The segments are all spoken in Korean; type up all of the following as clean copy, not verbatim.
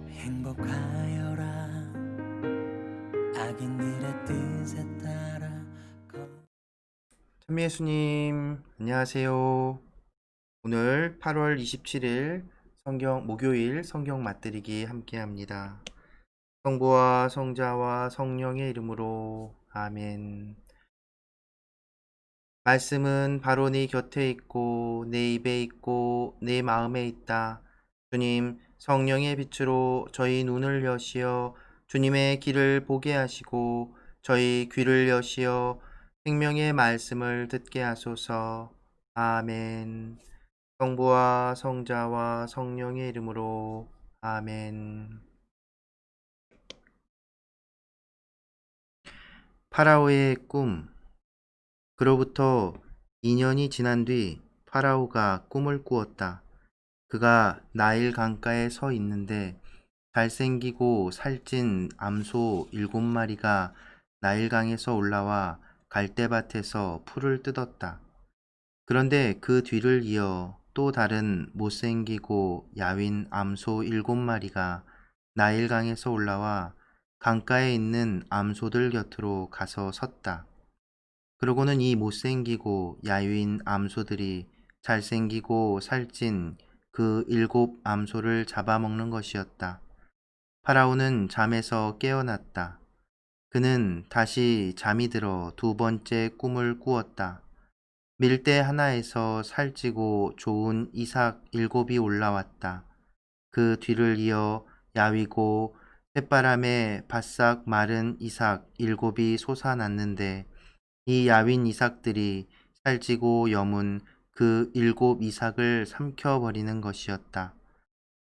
행복하여라 악인들의 뜻에 따라 찬미 예수님, 안녕하세요. 오늘 8월 27일 목요일 성경 맛들이기 함께 합니다. 성부와 성자와 성령의 이름으로 아멘. 말씀은 바로 네 곁에 있고 내 입에 있고 내 마음에 있다. 주님, 성령의 빛으로 저희 눈을 여시어 주님의 길을 보게 하시고 저희 귀를 여시어 생명의 말씀을 듣게 하소서. 아멘. 성부와 성자와 성령의 이름으로 아멘. 파라오의 꿈. 그로부터 2년이 지난 뒤 파라오가 꿈을 꾸었다. 그가 나일 강가에 서 있는데 잘생기고 살찐 암소 7마리가 나일강에서 올라와 갈대밭에서 풀을 뜯었다. 그런데 그 뒤를 이어 또 다른 못생기고 야윈 암소 7마리가 나일강에서 올라와 강가에 있는 암소들 곁으로 가서 섰다. 그러고는 이 못생기고 야윈 암소들이 잘생기고 살찐 그 7암소를 잡아먹는 것이었다. 파라오는 잠에서 깨어났다. 그는 다시 잠이 들어 두 번째 꿈을 꾸었다. 밀대 하나에서 살찌고 좋은 이삭 7이 올라왔다. 그 뒤를 이어 야위고 햇바람에 바싹 마른 이삭 7이 솟아났는데 이 야윈 이삭들이 살찌고 여문 그 7이삭을 삼켜버리는 것이었다.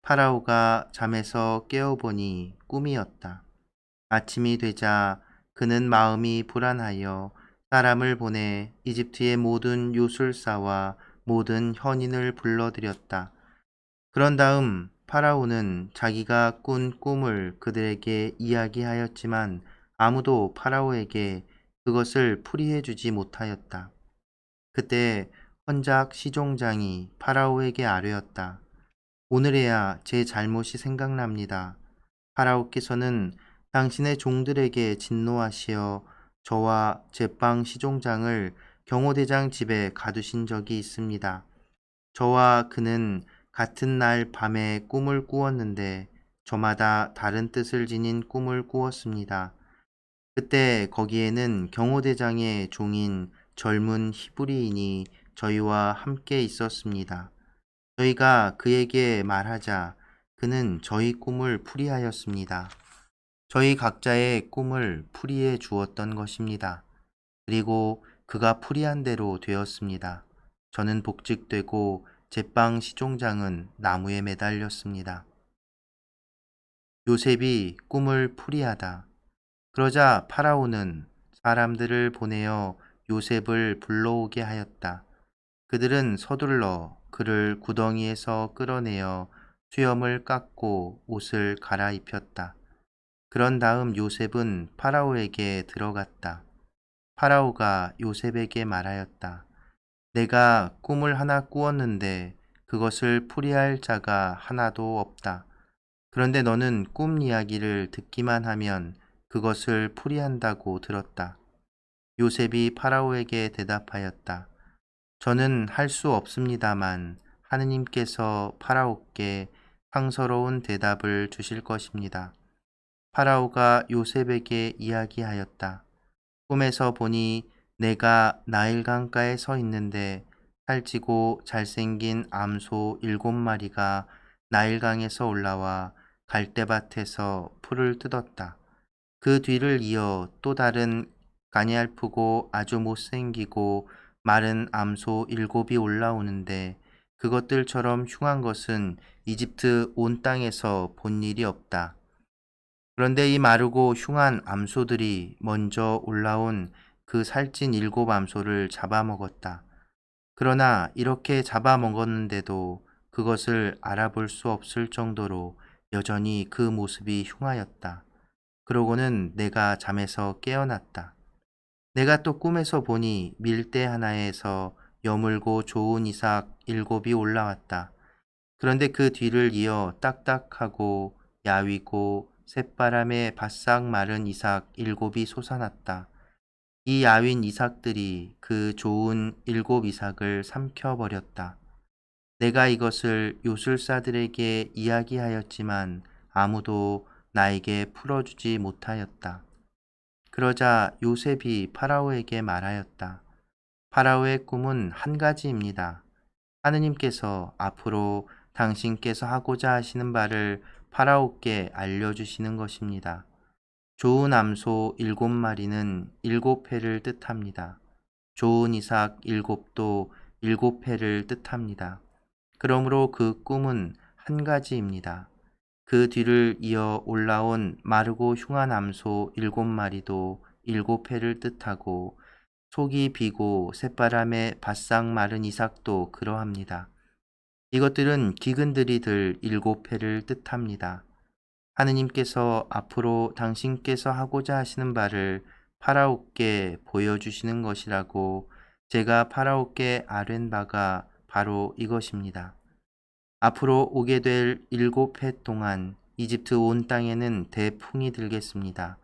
파라오가 잠에서 깨어보니 꿈이었다. 아침이 되자 그는 마음이 불안하여 사람을 보내 이집트의 모든 요술사와 모든 현인을 불러들였다. 그런 다음 파라오는 자기가 꾼 꿈을 그들에게 이야기하였지만 아무도 파라오에게 그것을 풀이해 주지 못하였다. 그때 헌작 시종장이 파라오에게 아뢰었다. 오늘에야 제 잘못이 생각납니다. 파라오께서는 당신의 종들에게 진노하시어 저와 제빵 시종장을 경호대장 집에 가두신 적이 있습니다. 저와 그는 같은 날 밤에 꿈을 꾸었는데 저마다 다른 뜻을 지닌 꿈을 꾸었습니다. 그때 거기에는 경호대장의 종인 젊은 히브리인이 저희와 함께 있었습니다. 저희가 그에게 말하자 그는 저희 꿈을 풀이하였습니다. 저희 각자의 꿈을 풀이해 주었던 것입니다. 그리고 그가 풀이한 대로 되었습니다. 저는 복직되고 제빵 시종장은 나무에 매달렸습니다. 요셉이 꿈을 풀이하다. 그러자 파라오는 사람들을 보내어 요셉을 불러오게 하였다. 그들은 서둘러 그를 구덩이에서 끌어내어 수염을 깎고 옷을 갈아입혔다. 그런 다음 요셉은 파라오에게 들어갔다. 파라오가 요셉에게 말하였다. 내가 꿈을 하나 꾸었는데 그것을 풀이할 자가 하나도 없다. 그런데 너는 꿈 이야기를 듣기만 하면 그것을 풀이한다고 들었다. 요셉이 파라오에게 대답하였다. 저는 할 수 없습니다만 하느님께서 파라오께 상서로운 대답을 주실 것입니다. 파라오가 요셉에게 이야기하였다. 꿈에서 보니 내가 나일강가에 서 있는데 살찌고 잘생긴 암소 7마리가 나일강에서 올라와 갈대밭에서 풀을 뜯었다. 그 뒤를 이어 또 다른 가냘프고 아주 못생기고 마른 암소 7이 올라오는데 그것들처럼 흉한 것은 이집트 온 땅에서 본 일이 없다. 그런데 이 마르고 흉한 암소들이 먼저 올라온 그 살찐 7암소를 잡아먹었다. 그러나 이렇게 잡아먹었는데도 그것을 알아볼 수 없을 정도로 여전히 그 모습이 흉하였다. 그러고는 내가 잠에서 깨어났다. 내가 또 꿈에서 보니 밀대 하나에서 여물고 좋은 이삭 7이 올라왔다. 그런데 그 뒤를 이어 딱딱하고 야위고 새바람에 바싹 마른 이삭 7이 솟아났다. 이 야윈 이삭들이 그 좋은 7 이삭을 삼켜버렸다. 내가 이것을 요술사들에게 이야기하였지만 아무도 나에게 풀어주지 못하였다. 그러자 요셉이 파라오에게 말하였다. 파라오의 꿈은 한 가지입니다. 하느님께서 앞으로 당신께서 하고자 하시는 바를 파라오께 알려주시는 것입니다. 좋은 암소 7마리는 7회를 뜻합니다. 좋은 이삭 7도 7회를 뜻합니다. 그러므로 그 꿈은 한 가지입니다. 그 뒤를 이어 올라온 마르고 흉한 암소 7마리도 7회를 뜻하고 속이 비고 새바람에 바싹 마른 이삭도 그러합니다. 이것들은 기근들이 들 7회를 뜻합니다. 하느님께서 앞으로 당신께서 하고자 하시는 바를 파라오께 보여주시는 것이라고 제가 파라오께 아뢰는 바가 바로 이것입니다. 앞으로 오게 될 7해 동안 이집트 온 땅에는 대풍이 들겠습니다.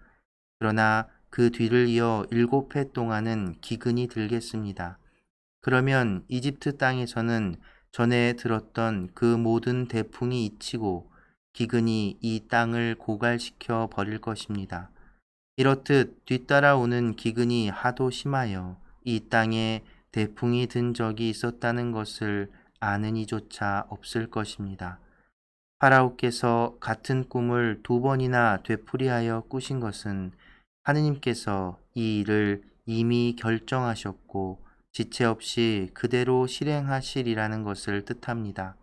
그러나 그 뒤를 이어 7해 동안은 기근이 들겠습니다. 그러면 이집트 땅에서는 전에 들었던 그 모든 대풍이 잊히고 기근이 이 땅을 고갈시켜 버릴 것입니다. 이렇듯 뒤따라오는 기근이 하도 심하여 이 땅에 대풍이 든 적이 있었다는 것을 아는 이조차 없을 것입니다. 파라오께서 같은 꿈을 2번이나 되풀이하여 꾸신 것은 하느님께서 이 일을 이미 결정하셨고 지체 없이 그대로 실행하시리라는 것을 뜻합니다.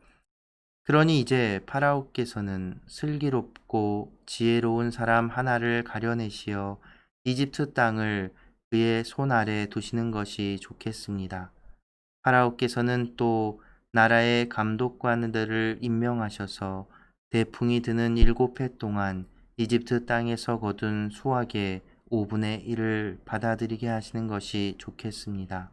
그러니 이제 파라오께서는 슬기롭고 지혜로운 사람 하나를 가려내시어 이집트 땅을 그의 손 아래 두시는 것이 좋겠습니다. 파라오께서는 또 나라의 감독관들을 임명하셔서 대풍이 드는 7해 동안 이집트 땅에서 거둔 수확의 5분의 1을 받아들이게 하시는 것이 좋겠습니다.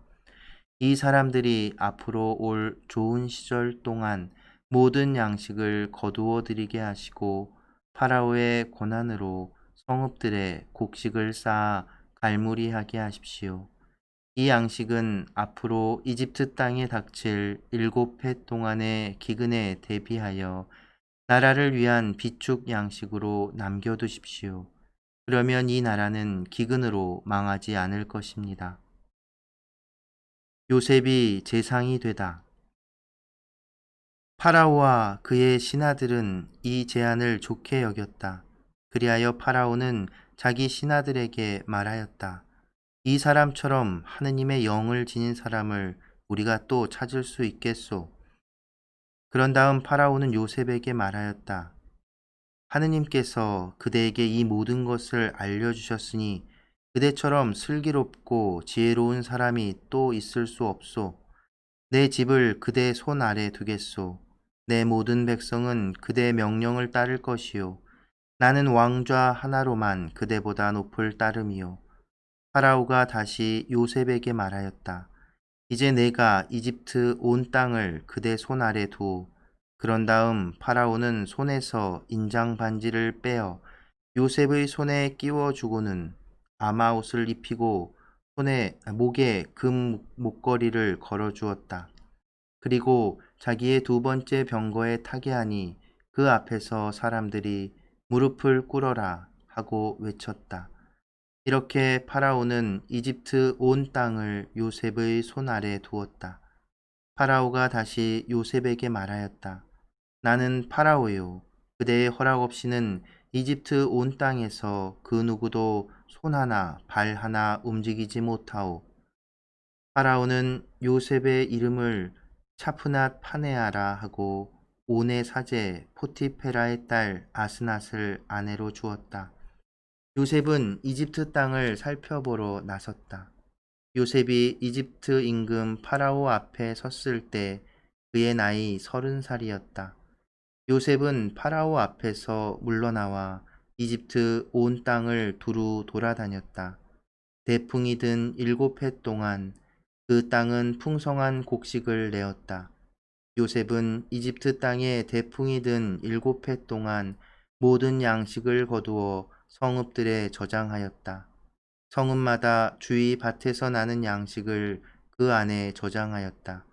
이 사람들이 앞으로 올 좋은 시절 동안 모든 양식을 거두어 드리게 하시고 파라오의 고난으로 성읍들의 곡식을 쌓아 갈무리하게 하십시오. 이 양식은 앞으로 이집트 땅에 닥칠 7해 동안의 기근에 대비하여 나라를 위한 비축 양식으로 남겨두십시오. 그러면 이 나라는 기근으로 망하지 않을 것입니다. 요셉이 재상이 되다. 파라오와 그의 신하들은 이 제안을 좋게 여겼다. 그리하여 파라오는 자기 신하들에게 말하였다. 이 사람처럼 하느님의 영을 지닌 사람을 우리가 또 찾을 수 있겠소. 그런 다음 파라오는 요셉에게 말하였다. 하느님께서 그대에게 이 모든 것을 알려주셨으니 그대처럼 슬기롭고 지혜로운 사람이 또 있을 수 없소. 내 집을 그대 손 아래 두겠소. 내 모든 백성은 그대의 명령을 따를 것이요. 나는 왕좌 하나로만 그대보다 높을 따름이요. 파라오가 다시 요셉에게 말하였다. 이제 내가 이집트 온 땅을 그대 손 아래 두오. 그런 다음 파라오는 손에서 인장 반지를 빼어 요셉의 손에 끼워 주고는 아마 옷을 입히고 목에 금 목걸이를 걸어 주었다. 그리고 자기의 2번째 병거에 타게 하니 그 앞에서 사람들이 무릎을 꿇어라 하고 외쳤다. 이렇게 파라오는 이집트 온 땅을 요셉의 손 아래 두었다. 파라오가 다시 요셉에게 말하였다. 나는 파라오요. 그대의 허락 없이는 이집트 온 땅에서 그 누구도 손 하나 발 하나 움직이지 못하오. 파라오는 요셉의 이름을 차프낫 파네아라 하고 온의 사제 포티페라의 딸 아스낫을 아내로 주었다. 요셉은 이집트 땅을 살펴보러 나섰다. 요셉이 이집트 임금 파라오 앞에 섰을 때 그의 나이 30살이었다. 요셉은 파라오 앞에서 물러나와 이집트 온 땅을 두루 돌아다녔다. 대풍이 든 7해 동안 그 땅은 풍성한 곡식을 내었다. 요셉은 이집트 땅에 대풍이 든 7해 동안 모든 양식을 거두어 성읍들에 저장하였다. 성읍마다 주위 밭에서 나는 양식을 그 안에 저장하였다.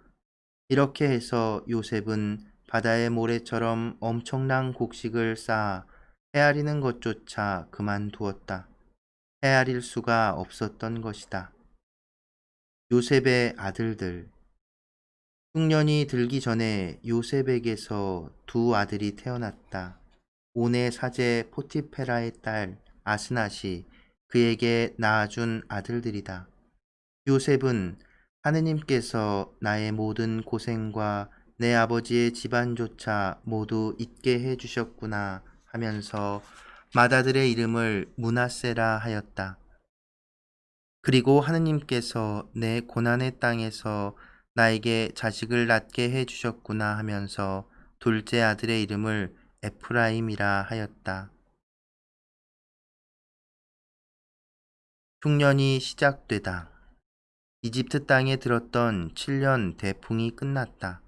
이렇게 해서 요셉은 바다의 모래처럼 엄청난 곡식을 쌓아 헤아리는 것조차 그만두었다. 헤아릴 수가 없었던 것이다. 요셉의 아들들. 흉년이 들기 전에 요셉에게서 두 아들이 태어났다. 온의 사제 포티페라의 딸 아스낫이 그에게 낳아준 아들들이다. 요셉은 하느님께서 나의 모든 고생과 내 아버지의 집안조차 모두 잊게 해주셨구나 하면서 맏아들의 이름을 므낫세라 하였다. 그리고 하느님께서 내 고난의 땅에서 나에게 자식을 낳게 해주셨구나 하면서 둘째 아들의 이름을 에프라임이라 하였다. 흉년이 시작되다. 이집트 땅에 들었던 7년 대풍이 끝났다.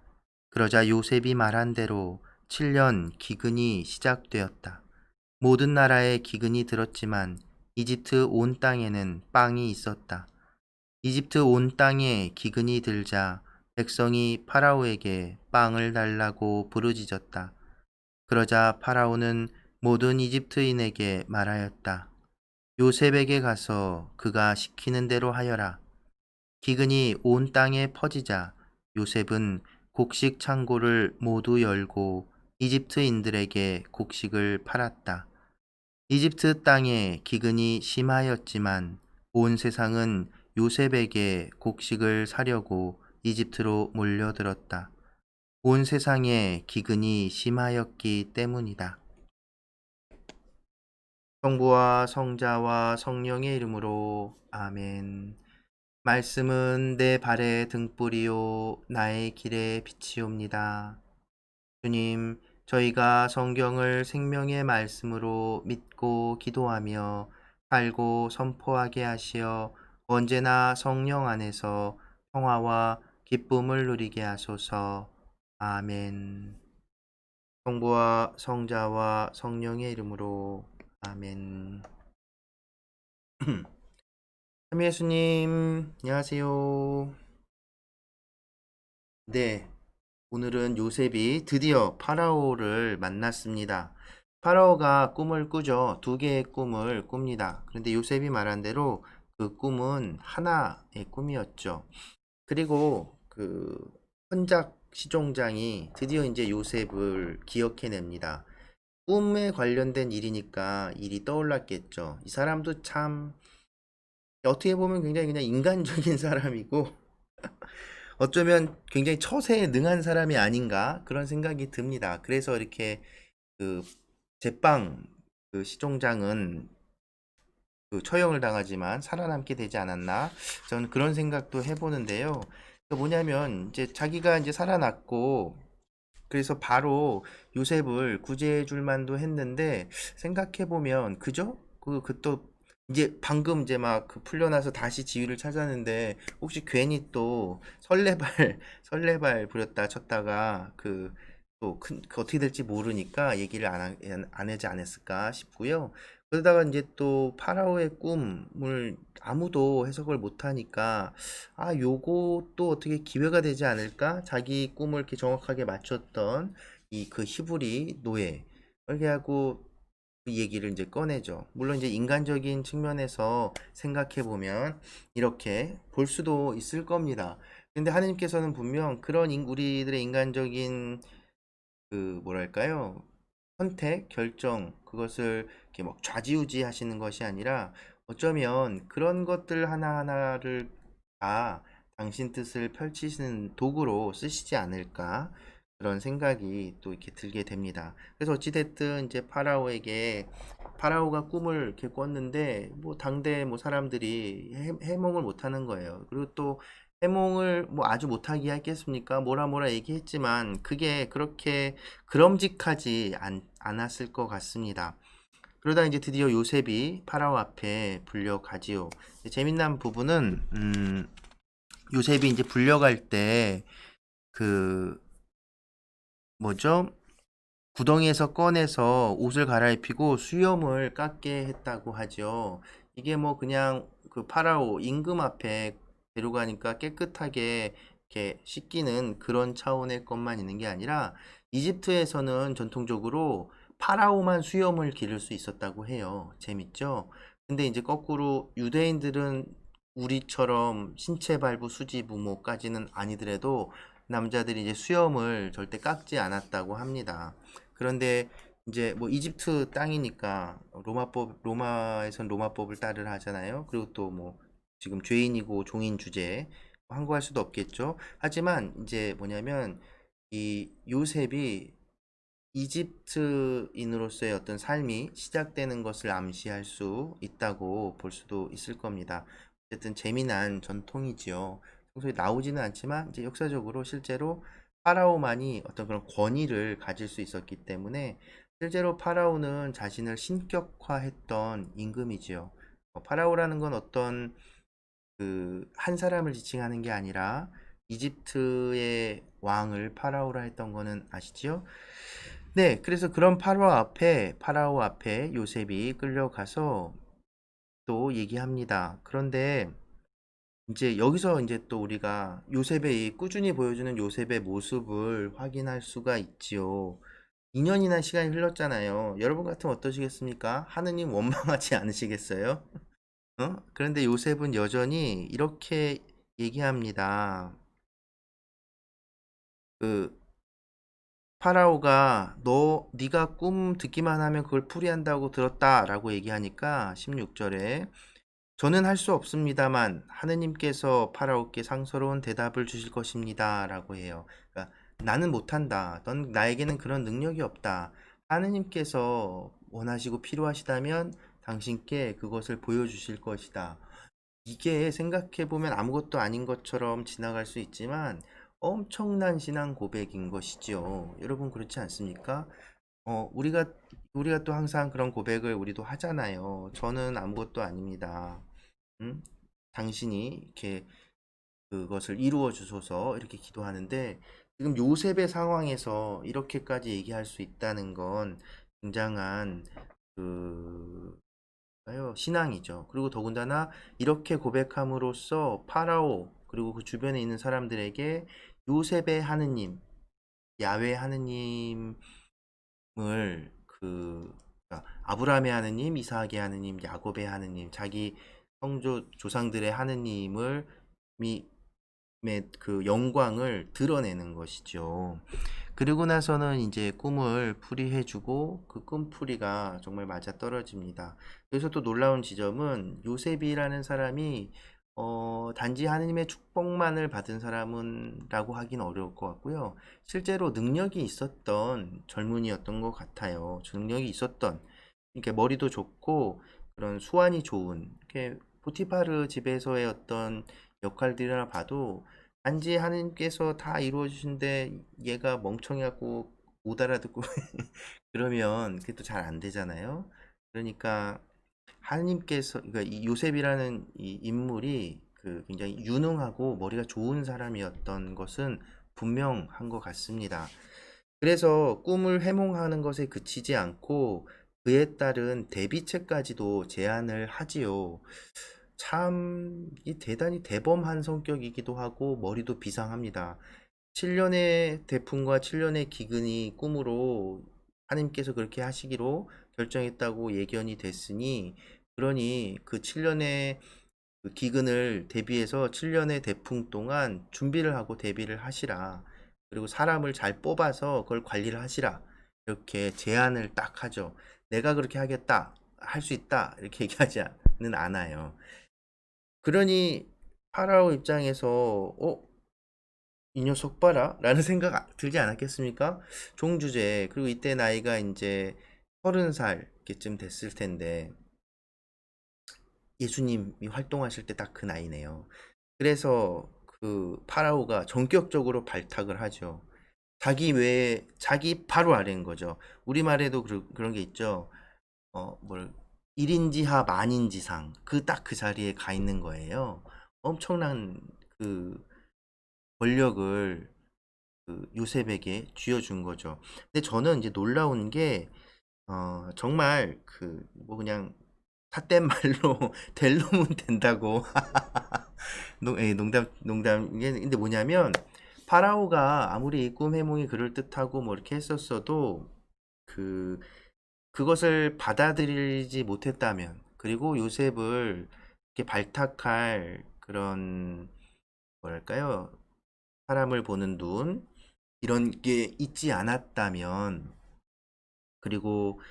그러자 요셉이 말한 대로 7년 기근이 시작되었다. 모든 나라에 기근이 들었지만 이집트 온 땅에는 빵이 있었다. 이집트 온 땅에 기근이 들자 백성이 파라오에게 빵을 달라고 부르짖었다. 그러자 파라오는 모든 이집트인에게 말하였다. 요셉에게 가서 그가 시키는 대로 하여라. 기근이 온 땅에 퍼지자 요셉은 곡식 창고를 모두 열고 이집트인들에게 곡식을 팔았다. 이집트 땅에 기근이 심하였지만 온 세상은 요셉에게 곡식을 사려고 이집트로 몰려들었다. 온 세상에 기근이 심하였기 때문이다. 성부와 성자와 성령의 이름으로 아멘. 말씀은 내 발의 등불이요 나의 길의 빛이옵니다. 주님, 저희가 성경을 생명의 말씀으로 믿고 기도하며 살고 선포하게 하시어 언제나 성령 안에서 평화와 기쁨을 누리게 하소서. 아멘. 성부와 성자와 성령의 이름으로 아멘. 참 예수님, 안녕하세요. 네, 오늘은 요셉이 드디어 파라오를 만났습니다. 파라오가 꿈을 꾸죠. 두 개의 꿈을 꿉니다. 그런데 요셉이 말한 대로 그 꿈은 하나의 꿈이었죠. 그리고 그 헌작 시종장이 드디어 이제 요셉을 기억해냅니다. 꿈에 관련된 일이니까 일이 떠올랐겠죠. 이 사람도 참 어떻게 보면 굉장히 그냥 인간적인 사람이고 어쩌면 굉장히 처세에 능한 사람이 아닌가 그런 생각이 듭니다. 그래서 이렇게 그 제빵 그 시종장은 그 처형을 당하지만 살아남게 되지 않았나? 저는 그런 생각도 해보는데요. 그 뭐냐면 이제 자기가 이제 살아났고 그래서 바로 요셉을 구제해 줄 만도 했는데 생각해 보면 그죠? 그 또 이제 방금 이제 막 그 풀려나서 다시 지위를 찾았는데 혹시 괜히 또 설레발 설레발 부렸다 쳤다가 그 어떻게 될지 모르니까 얘기를 안 하지 않았을까 싶고요. 그러다가 이제 또 파라오의 꿈을 아무도 해석을 못하니까 아, 요거 또 어떻게 기회가 되지 않을까? 자기 꿈을 이렇게 정확하게 맞췄던 이 그 히브리 노예. 이렇게 하고 그 얘기를 이제 꺼내죠. 물론 이제 인간적인 측면에서 생각해 보면 이렇게 볼 수도 있을 겁니다. 근데 하느님께서는 분명 그런 우리들의 인간적인 그 뭐랄까요? 선택, 결정, 그것을 이렇게 막 좌지우지 하시는 것이 아니라 어쩌면 그런 것들 하나하나를 다 당신 뜻을 펼치시는 도구로 쓰시지 않을까 그런 생각이 또 이렇게 들게 됩니다. 그래서 어찌됐든 이제 파라오가 꿈을 이렇게 꿨는데 뭐 당대 뭐 사람들이 해몽을 못 하는 거예요. 그리고 또 해몽을 뭐 아주 못하게 했겠습니까? 뭐라 뭐라 얘기했지만 그게 그렇게 그럼직하지 않았을 것 같습니다. 그러다 이제 드디어 요셉이 파라오 앞에 불려가지요. 재미난 부분은 요셉이 이제 불려갈 때 그 뭐죠? 구덩이에서 꺼내서 옷을 갈아입히고 수염을 깎게 했다고 하죠. 이게 뭐 그냥 그 파라오 임금 앞에 데려가니까 깨끗하게 이렇게 씻기는 그런 차원의 것만 있는 게 아니라 이집트에서는 전통적으로 파라오만 수염을 기를 수 있었다고 해요. 재밌죠? 근데 이제 거꾸로 유대인들은 우리처럼 신체 발부 수지 부모까지는 아니더라도 남자들이 이제 수염을 절대 깎지 않았다고 합니다. 그런데 이제 뭐 이집트 땅이니까 로마에선 로마법을 따르라 하잖아요. 그리고 또 뭐 지금 죄인이고 종인 주제 항거할 수도 없겠죠. 하지만 이제 뭐냐면 이 요셉이 이집트인으로서의 어떤 삶이 시작되는 것을 암시할 수 있다고 볼 수도 있을 겁니다. 어쨌든 재미난 전통이지요. 평소에 나오지는 않지만 이제 역사적으로 실제로 파라오만이 어떤 그런 권위를 가질 수 있었기 때문에 실제로 파라오는 자신을 신격화했던 임금이지요. 파라오라는 건 어떤 그 한 사람을 지칭하는 게 아니라 이집트의 왕을 파라오라 했던 거는 아시지요? 네, 그래서 그런 파라오 앞에 요셉이 끌려가서 또 얘기합니다. 그런데 이제 여기서 이제 또 우리가 요셉의 이 꾸준히 보여주는 요셉의 모습을 확인할 수가 있지요. 2년이나 시간이 흘렀잖아요. 여러분 같으면 어떠시겠습니까? 하느님 원망하지 않으시겠어요? 그런데 요셉은 여전히 이렇게 얘기합니다. 그 파라오가 네가 꿈 듣기만 하면 그걸 풀이한다고 들었다라고 얘기하니까 16절에 저는 할 수 없습니다만 하느님께서 파라오께 상서로운 대답을 주실 것입니다라고 해요. 그러니까 나는 못한다. 넌 나에게는 그런 능력이 없다. 하느님께서 원하시고 필요하시다면 당신께 그것을 보여주실 것이다. 이게 생각해보면 아무것도 아닌 것처럼 지나갈 수 있지만 엄청난 신앙 고백인 것이죠. 여러분 그렇지 않습니까? 우리가 또 항상 그런 고백을 우리도 하잖아요. 저는 아무것도 아닙니다. 음? 당신이 이렇게 그것을 이루어 주소서 이렇게 기도하는데 지금 요셉의 상황에서 이렇게까지 얘기할 수 있다는 건 굉장한 그 신앙이죠. 그리고 더군다나 이렇게 고백함으로써 파라오 그리고 그 주변에 있는 사람들에게 요셉의 하느님, 야훼 하느님을 그러니까 아브라함의 하느님, 이삭의 하느님, 야곱의 하느님, 자기 성조 조상들의 하느님을 그 영광을 드러내는 것이죠. 그리고 나서는 이제 꿈을 풀이해주고 그 꿈풀이가 정말 맞아 떨어집니다. 여기서 또 놀라운 지점은 요셉이라는 사람이 단지 하느님의 축복만을 받은 사람은 라고 하긴 어려울 것 같고요. 실제로 능력이 있었던 젊은이였던 것 같아요. 능력이 있었던, 이렇게 머리도 좋고 그런 수완이 좋은, 이렇게 보티파르 집에서의 어떤 역할들이나 봐도 단지 하느님께서 다 이루어 주신데 얘가 멍청해갖고 못 알아듣고 그러면 그게 또 잘 안 되잖아요. 그러니까 하느님께서 그러니까 이 요셉이라는 이 인물이 그 굉장히 유능하고 머리가 좋은 사람이었던 것은 분명한 것 같습니다. 그래서 꿈을 해몽하는 것에 그치지 않고 그에 따른 대비책까지도 제안을 하지요. 참, 이 대단히 대범한 성격이기도 하고 머리도 비상합니다. 7년의 대풍과 7년의 기근이 꿈으로 하나님께서 그렇게 하시기로 결정했다고 예견이 됐으니, 그러니 그 7년의 그 기근을 대비해서 7년의 대풍 동안 준비를 하고 대비를 하시라. 그리고 사람을 잘 뽑아서 그걸 관리를 하시라. 이렇게 제안을 딱 하죠. 내가 그렇게 하겠다, 할 수 있다, 이렇게 얘기하지는 않아요. 그러니 파라오 입장에서 이 녀석 봐라 라는 생각 들지 않았겠습니까? 종주제 그리고 이때 나이가 이제 30살쯤 됐을 텐데 예수님이 활동하실 때 딱 그 나이네요. 그래서 그 파라오가 전격적으로 발탁을 하죠. 자기 바로 아래인 거죠. 우리말에도 그런 게 있죠. 뭘 1인지하 만인지상 딱 그 자리에 가 있는 거예요. 엄청난 그 권력을 그 요셉에게 쥐어준 거죠. 근데 저는 이제 놀라운 게 정말 그 뭐 그냥 삿된 말로 될 놈은 된다고. 농담. 이게 근데 뭐냐면 파라오가 아무리 꿈 해몽이 그럴 듯하고 뭐 이렇게 했었어도 그 그것을 받아들이지 못했다면, 그리고 요셉을 이렇게 발탁할 그런 뭐랄까요, 사람을 보는 눈 이런 게 있지 않았다면, 그리고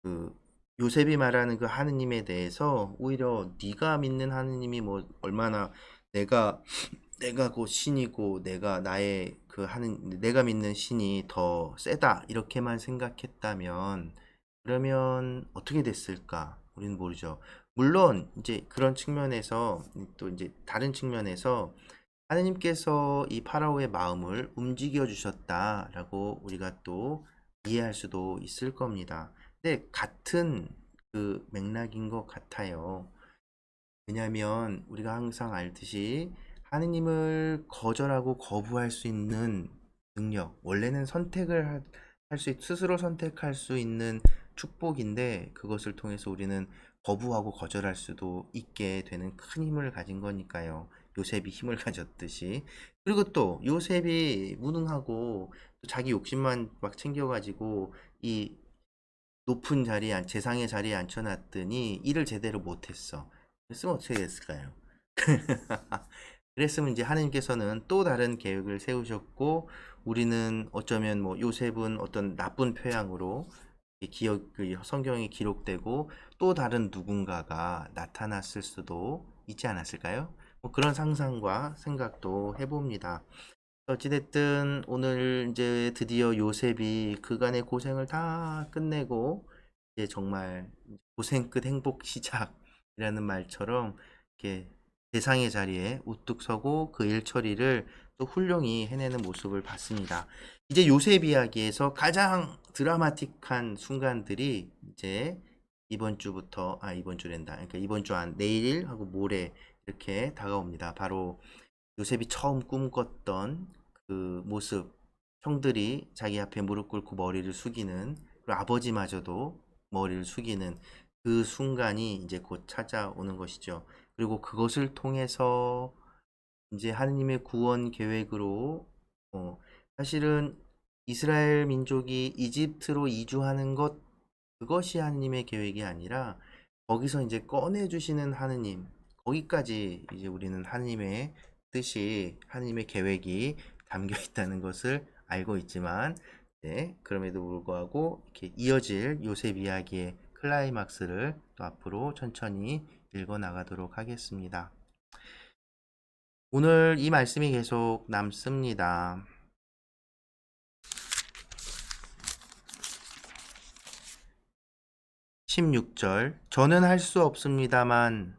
그 요셉이 말하는 그 하느님에 대해서 오히려 네가 믿는 하느님이 뭐 얼마나 내가 곧 신이고 내가 믿는 신이 더 세다 이렇게만 생각했다면, 그러면 어떻게 됐을까? 우리는 모르죠. 물론 이제 그런 측면에서, 또 이제 다른 측면에서 하느님께서 이 파라오의 마음을 움직여 주셨다라고 우리가 또 이해할 수도 있을 겁니다. 근데 같은 그 맥락인 것 같아요. 왜냐하면 우리가 항상 알듯이 하느님을 거절하고 거부할 수 있는 능력, 원래는 스스로 선택할 수 있는 축복인데, 그것을 통해서 우리는 거부하고 거절할 수도 있게 되는 큰 힘을 가진 거니까요. 요셉이 힘을 가졌듯이. 그리고 또 요셉이 무능하고 또 자기 욕심만 막 챙겨가지고 이 높은 자리에, 재상의 자리에 앉혀놨더니 일을 제대로 못했어. 그랬으면 어떻게 됐을까요? 그랬으면 이제 하나님께서는 또 다른 계획을 세우셨고, 우리는 어쩌면 뭐 요셉은 어떤 나쁜 표양으로 그 성경에 기록되고 또 다른 누군가가 나타났을 수도 있지 않았을까요? 뭐 그런 상상과 생각도 해봅니다. 어찌됐든 오늘 이제 드디어 요셉이 그간의 고생을 다 끝내고 이제 정말 고생 끝 행복 시작이라는 말처럼 이렇게 대상의 자리에 우뚝 서고 그 일 처리를 또 훌륭히 해내는 모습을 봤습니다. 이제 요셉 이야기에서 가장 드라마틱한 순간들이 이제 이번 주랜다. 그러니까 이번 주 내일하고 모레 이렇게 다가옵니다. 바로 요셉이 처음 꿈꿨던 그 모습, 형들이 자기 앞에 무릎 꿇고 머리를 숙이는, 그리고 아버지마저도 머리를 숙이는 그 순간이 이제 곧 찾아오는 것이죠. 그리고 그것을 통해서 이제 하느님의 구원 계획으로, 사실은 이스라엘 민족이 이집트로 이주하는 그것이 하느님의 계획이 아니라 거기서 이제 꺼내주시는 하느님, 거기까지 이제 우리는 하느님의 뜻이, 하느님의 계획이 담겨 있다는 것을 알고 있지만, 네, 그럼에도 불구하고 이렇게 이어질 요셉 이야기의 클라이막스를 또 앞으로 천천히 읽어 나가도록 하겠습니다. 오늘 이 말씀이 계속 남습니다. 16절, 저는 할 수 없습니다만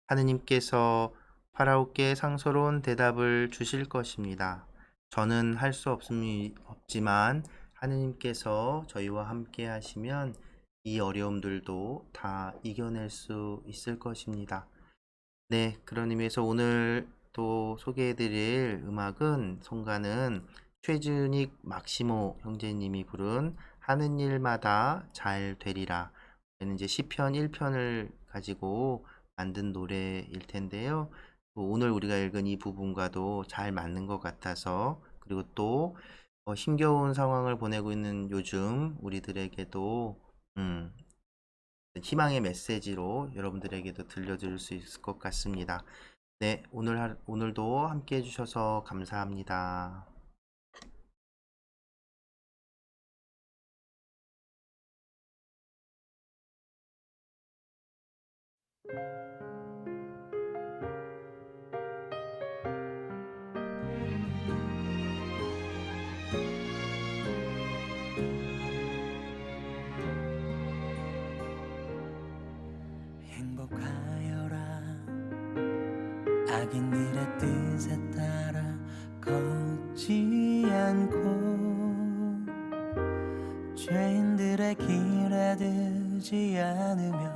하느님께서 파라오께 상서로운 대답을 주실 것입니다. 저는 할 수 없지만 하느님께서 저희와 함께 하시면 이 어려움들도 다 이겨낼 수 있을 것입니다. 네, 그런 의미에서 오늘 또 소개해드릴 송가는 최준익 막시모 형제님이 부른 하는 일마다 잘 되리라. 얘는 이제 시편 1편을 가지고 만든 노래일 텐데요. 오늘 우리가 읽은 이 부분과도 잘 맞는 것 같아서, 그리고 또 힘겨운 상황을 보내고 있는 요즘 우리들에게도 희망의 메시지로 여러분들에게도 들려드릴 수 있을 것 같습니다. 네, 오늘도 함께 해주셔서 감사합니다. 행복하여라 악인들의 뜻에 따라 걷지 않고 죄인들의 길에 들지 않으며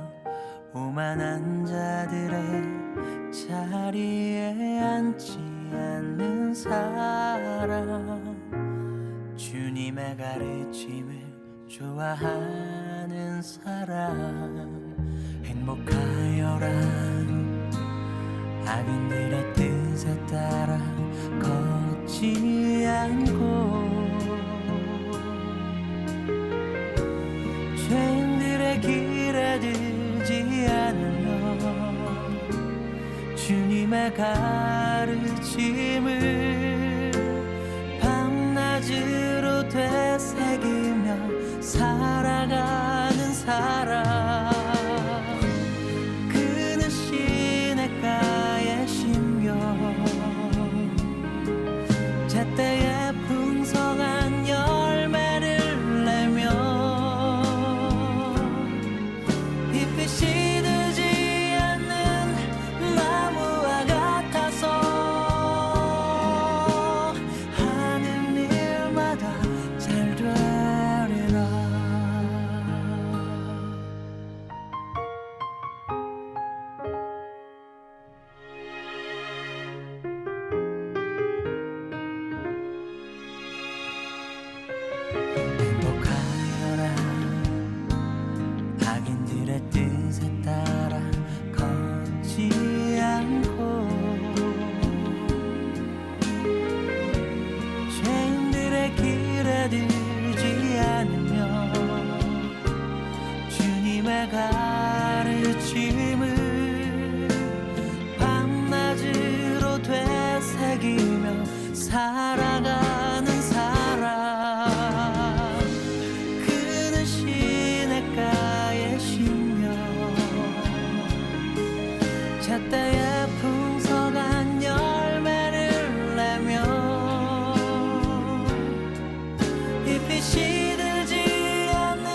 오만한 자들의 자리에 앉지 않는 사람 주님의 가르침을 좋아하는 사람 행복하여라 악인들의 뜻에 따라 걷지 않고 죄인들의 길에 들지 않으며 주님의 가르침을 밤낮으로 되새기며 살아가는 사람 그는 시냇가에 심겨 제때에 풍성한 열매를 내며 잎이 시들지 않는 나무와 같아서 하는 일마다 잘 되리라. 행복하여라 악인들의 뜻에 따라 걷지 않고 죄인들의 길에 들지 않으며 주님의 가르침을 밤낮으로 되새기며 살아가는 사람 그는 시냇가에 심겨 제때에 풍성한 열매를 내며 잎이 시들지 않는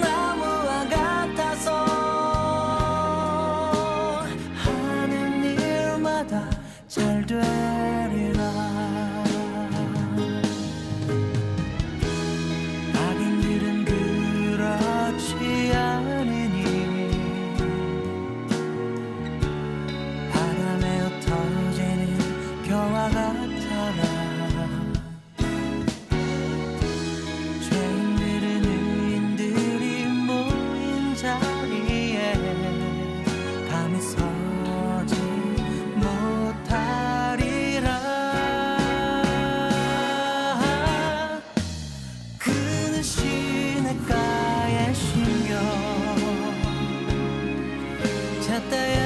나무와 같아서 하는 일마다 잘 되리라. 악인들은 그렇지 않으니 바람에 흩어지는 겨와 같아라. 죄인들은 의인들이 모인 자리에 감히 서지 못하리라. 그는 시냇가에 심겨 제때에